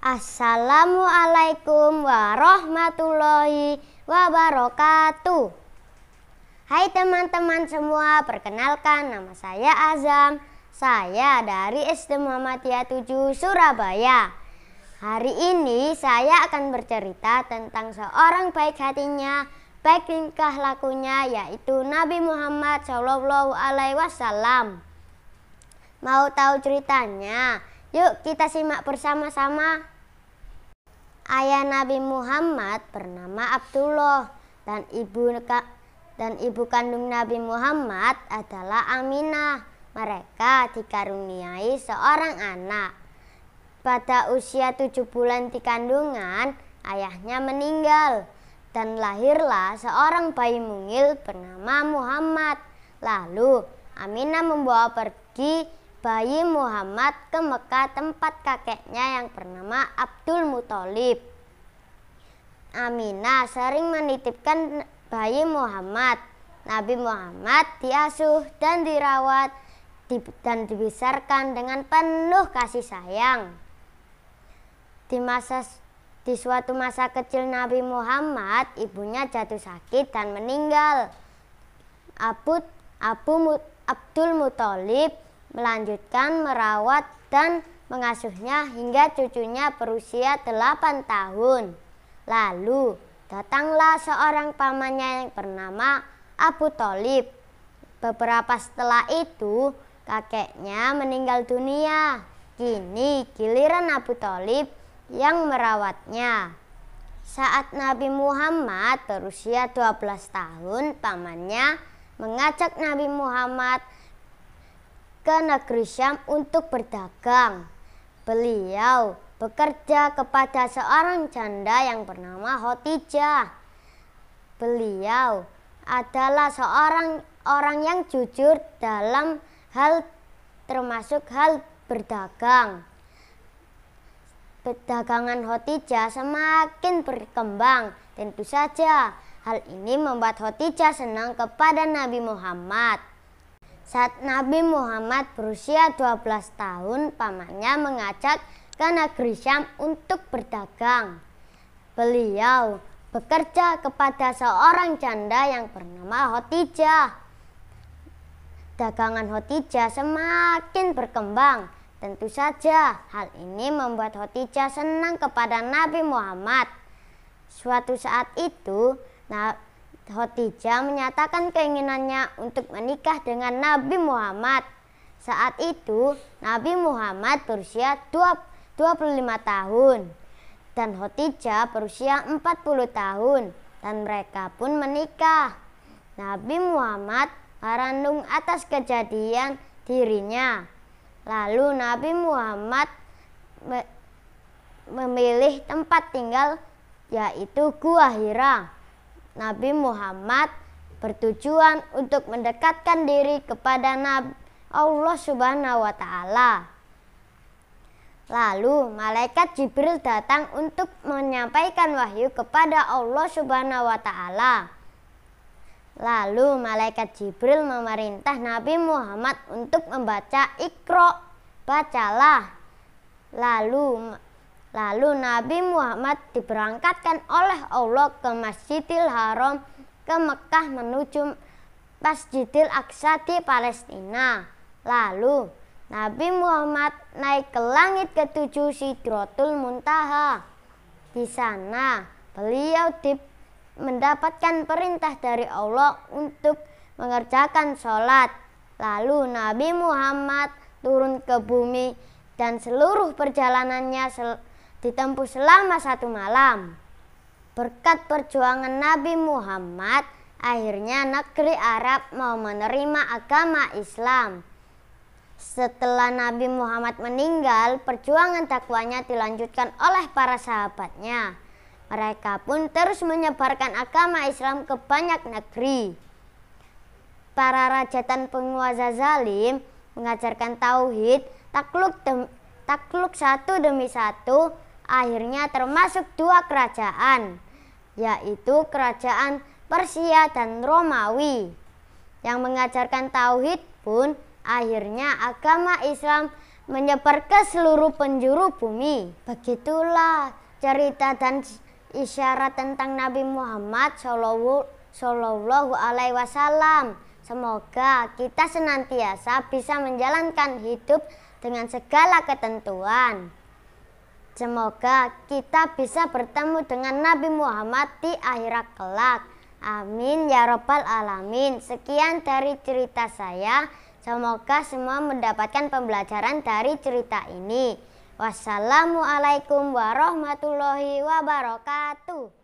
Assalamualaikum warahmatullahi wabarakatuh. Hai teman-teman semua, perkenalkan nama saya Azam. Saya dari SD Muhammadiyah 7 Surabaya. Hari ini saya akan bercerita tentang seorang baik hatinya, baik tingkah lakunya, yaitu Nabi Muhammad SAW. Mau tahu ceritanya? Yuk kita simak bersama-sama. Ayah Nabi Muhammad bernama Abdullah dan ibu kandung Nabi Muhammad adalah Aminah. Mereka dikaruniai seorang anak. Pada usia 7 bulan di kandungan, ayahnya meninggal dan lahirlah seorang bayi mungil bernama Muhammad. Lalu Aminah membawa pergi bayi Muhammad ke Mekah, tempat kakeknya yang bernama Abdul Muthalib. Aminah sering menitipkan bayi Muhammad. Nabi Muhammad diasuh dan dirawat dan dibesarkan dengan penuh kasih sayang. Di suatu masa kecil Nabi Muhammad, ibunya jatuh sakit dan meninggal. Abdul Muthalib melanjutkan merawat dan mengasuhnya hingga cucunya berusia 8 tahun. Lalu datanglah seorang pamannya yang bernama Abu Thalib. Beberapa setelah itu kakeknya meninggal dunia. Kini giliran Abu Thalib yang merawatnya. Saat Nabi Muhammad berusia 12 tahun, pamannya mengajak Nabi Muhammad ke negeri Syam untuk berdagang. Beliau bekerja kepada seorang janda yang bernama Khadijah. Beliau adalah seorang orang yang jujur dalam hal termasuk hal berdagang. Perdagangan Khadijah semakin berkembang. Tentu saja hal ini membuat Khadijah senang kepada Nabi Muhammad. Saat Nabi Muhammad berusia 12 tahun, pamannya mengajak ke negeri Syam untuk berdagang. Beliau bekerja kepada seorang janda yang bernama Khadijah. Dagangan Khadijah semakin berkembang. Tentu saja hal ini membuat Khadijah senang kepada Nabi Muhammad. Suatu saat itu, Khadijah menyatakan keinginannya untuk menikah dengan Nabi Muhammad. Saat itu Nabi Muhammad berusia 25 tahun dan Khadijah berusia 40 tahun dan mereka pun menikah. Nabi Muhammad merenung atas kejadian dirinya. Lalu Nabi Muhammad memilih tempat tinggal, yaitu Gua Hira. Nabi Muhammad bertujuan untuk mendekatkan diri kepada Allah Subhanahu wa Ta'ala. Lalu malaikat Jibril datang untuk menyampaikan wahyu kepada Allah Subhanahu wa Ta'ala. Lalu malaikat Jibril memerintah Nabi Muhammad untuk membaca Iqra, bacalah. Lalu Nabi Muhammad diberangkatkan oleh Allah ke Masjidil Haram, ke Mekah menuju Masjidil Aqsa di Palestina. Lalu Nabi Muhammad naik ke langit ke-7 Sidratul Muntaha. Di sana beliau mendapatkan perintah dari Allah untuk mengerjakan sholat. Lalu Nabi Muhammad turun ke bumi dan seluruh perjalanannya ditempuh selama 1 malam. Berkat perjuangan Nabi Muhammad, akhirnya negeri Arab mau menerima agama Islam. Setelah Nabi Muhammad meninggal, perjuangan dakwahnya dilanjutkan oleh para sahabatnya. Mereka pun terus menyebarkan agama Islam ke banyak negeri. Para raja dan penguasa zalim mengajarkan tauhid, takluk satu demi satu. Akhirnya termasuk 2 kerajaan, yaitu kerajaan Persia dan Romawi. Yang mengajarkan tauhid pun akhirnya agama Islam menyebar ke seluruh penjuru bumi. Begitulah cerita dan isyarat tentang Nabi Muhammad Shallallahu Alaihi Wasallam. Semoga kita senantiasa bisa menjalankan hidup dengan segala ketentuan. Semoga kita bisa bertemu dengan Nabi Muhammad di akhirat kelak. Amin ya robbal alamin. Sekian dari cerita saya. Semoga semua mendapatkan pembelajaran dari cerita ini. Wassalamualaikum warahmatullahi wabarakatuh.